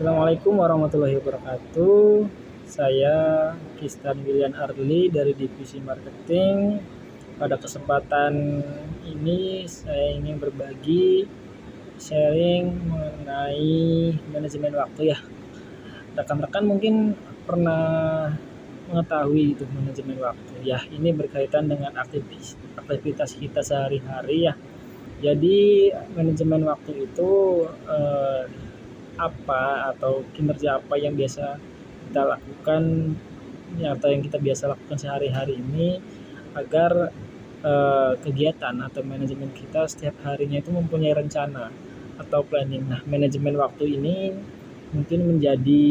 Assalamualaikum warahmatullahi wabarakatuh. Saya Kistan William Arli dari Divisi Marketing. Pada kesempatan ini saya ingin berbagi sharing mengenai manajemen waktu ya. Rekan-rekan mungkin pernah mengetahui itu manajemen waktu. Ya, ini berkaitan dengan aktivitas kita sehari-hari ya. Jadi manajemen waktu itu apa atau kinerja apa yang biasa kita lakukan ya, atau yang kita biasa lakukan sehari-hari ini agar kegiatan atau manajemen kita setiap harinya itu mempunyai rencana atau planning. Nah, manajemen waktu ini mungkin menjadi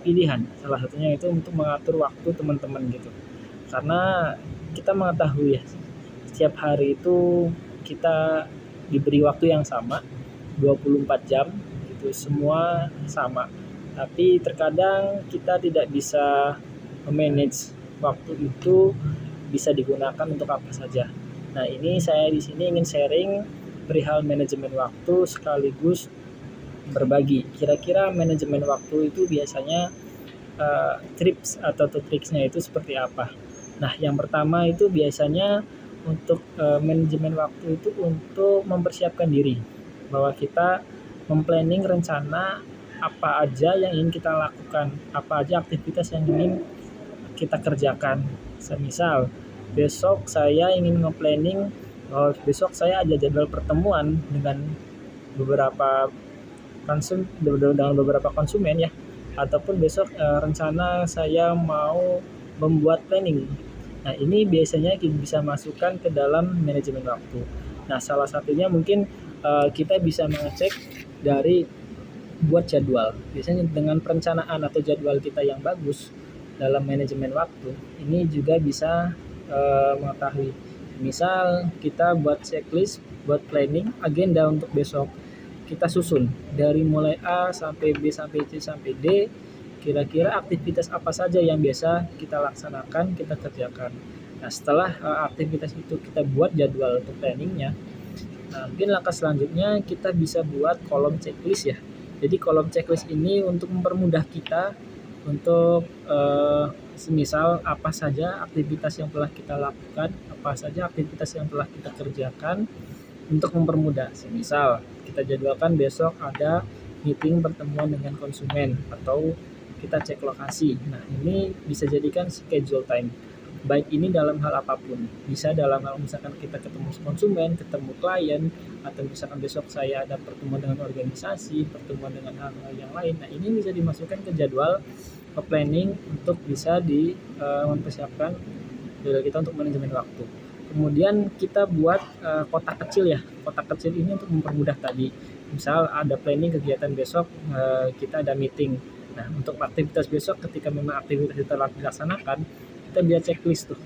pilihan salah satunya itu untuk mengatur waktu teman-teman gitu. Karena kita mengetahui ya, setiap hari itu kita diberi waktu yang sama 24 jam gitu, semua sama. Tapi terkadang kita tidak bisa memanage waktu itu bisa digunakan untuk apa saja. Nah, ini saya di sini ingin sharing perihal manajemen waktu sekaligus berbagi. Kira-kira manajemen waktu itu biasanya tips atau triksnya itu seperti apa. Nah, yang pertama itu biasanya untuk manajemen waktu itu untuk mempersiapkan diri bahwa kita memplanning rencana apa aja yang ingin kita lakukan, apa aja aktivitas yang ingin kita kerjakan. Semisal besok saya ingin nge-planning besok saya ada jadwal pertemuan dengan beberapa dengan beberapa konsumen ya, ataupun besok rencana saya mau membuat planning. Nah, ini biasanya kita bisa masukkan ke dalam manajemen waktu. Nah, salah satunya mungkin kita bisa mengecek dari buat jadwal. Biasanya dengan perencanaan atau jadwal kita yang bagus dalam manajemen waktu, ini juga bisa mengetahui. Misal kita buat checklist, buat planning, agenda untuk besok. Kita susun dari mulai A sampai B sampai C sampai D, kira-kira aktivitas apa saja yang biasa kita laksanakan, kita kerjakan. Nah, setelah aktivitas itu kita buat jadwal untuk planningnya, nah, mungkin langkah selanjutnya kita bisa buat kolom checklist ya. Jadi kolom checklist ini untuk mempermudah kita untuk semisal apa saja aktivitas yang telah kita lakukan, apa saja aktivitas yang telah kita kerjakan untuk mempermudah. Semisal kita jadwalkan besok ada meeting pertemuan dengan konsumen atau kita cek lokasi. Nah, ini bisa jadikan schedule time. Baik ini dalam hal apapun, bisa dalam hal misalkan kita ketemu konsumen, ketemu klien, atau misalkan besok saya ada pertemuan dengan organisasi, pertemuan dengan hal-hal yang lain. Nah, ini bisa dimasukkan ke jadwal ke planning untuk bisa mempersiapkan jadwal kita untuk manajemen waktu. Kemudian kita buat kotak kecil ya. Kotak kecil ini untuk mempermudah tadi. Misal ada planning kegiatan besok, kita ada meeting. Nah, untuk aktivitas besok ketika memang aktivitas itu telah dilaksanakan, kita bisa checklist tuh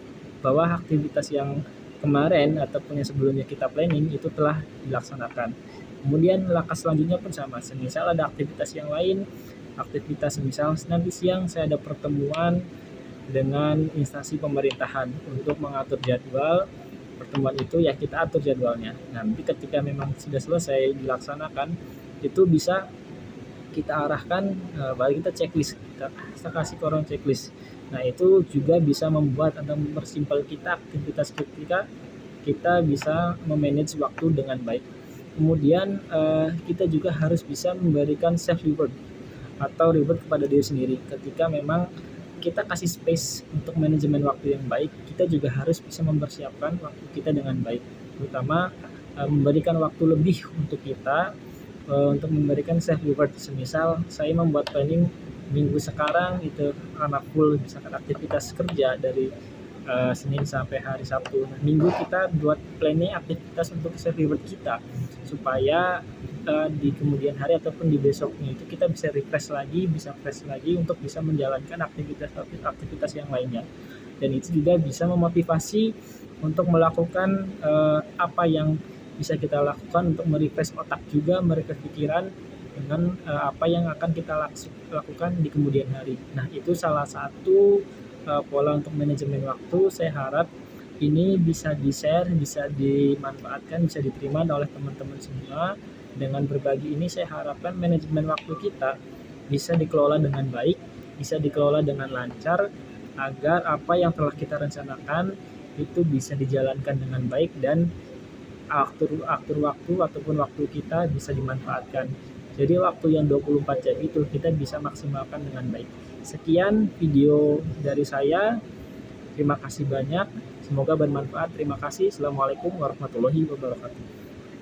bahwa aktivitas yang kemarin ataupun yang sebelumnya kita planning itu telah dilaksanakan. Kemudian langkah selanjutnya pun sama. Semisal ada aktivitas yang lain, aktivitas misal nanti siang saya ada pertemuan dengan instansi pemerintahan untuk mengatur jadwal pertemuan itu, ya kita atur jadwalnya. Nanti ketika memang sudah selesai dilaksanakan, itu bisa kita arahkan, baru kita checklist, kita kasih kolom checklist. Nah, itu juga bisa membuat atau mempersimpel kita aktivitas ketika kita bisa memanage waktu dengan baik. Kemudian kita juga harus bisa memberikan self reward atau reward kepada diri sendiri. Ketika memang kita kasih space untuk manajemen waktu yang baik, kita juga harus bisa mempersiapkan waktu kita dengan baik. Terutama memberikan waktu lebih untuk kita, untuk memberikan self reward. Semisal saya membuat planning minggu sekarang itu karena full misalkan aktivitas kerja dari Senin sampai hari Sabtu. Nah, minggu kita buat planning aktivitas untuk self reward kita supaya di kemudian hari ataupun di besoknya itu kita bisa refresh lagi, bisa fresh lagi untuk bisa menjalankan aktivitas yang lainnya. Dan itu juga bisa memotivasi untuk melakukan apa yang bisa kita lakukan untuk merefresh otak juga, merefresh pikiran dengan apa yang akan kita lakukan di kemudian hari. Nah, itu salah satu pola untuk manajemen waktu. Saya harap ini bisa di-share, bisa dimanfaatkan, bisa diterima oleh teman-teman semua. Dengan berbagi ini saya harapkan manajemen waktu kita bisa dikelola dengan baik, bisa dikelola dengan lancar, agar apa yang telah kita rencanakan itu bisa dijalankan dengan baik dan atur waktu ataupun waktu kita bisa dimanfaatkan. Jadi waktu yang 24 jam itu kita bisa maksimalkan dengan baik. Sekian video dari saya. Terima kasih banyak. Semoga bermanfaat. Terima kasih. Assalamualaikum warahmatullahi wabarakatuh.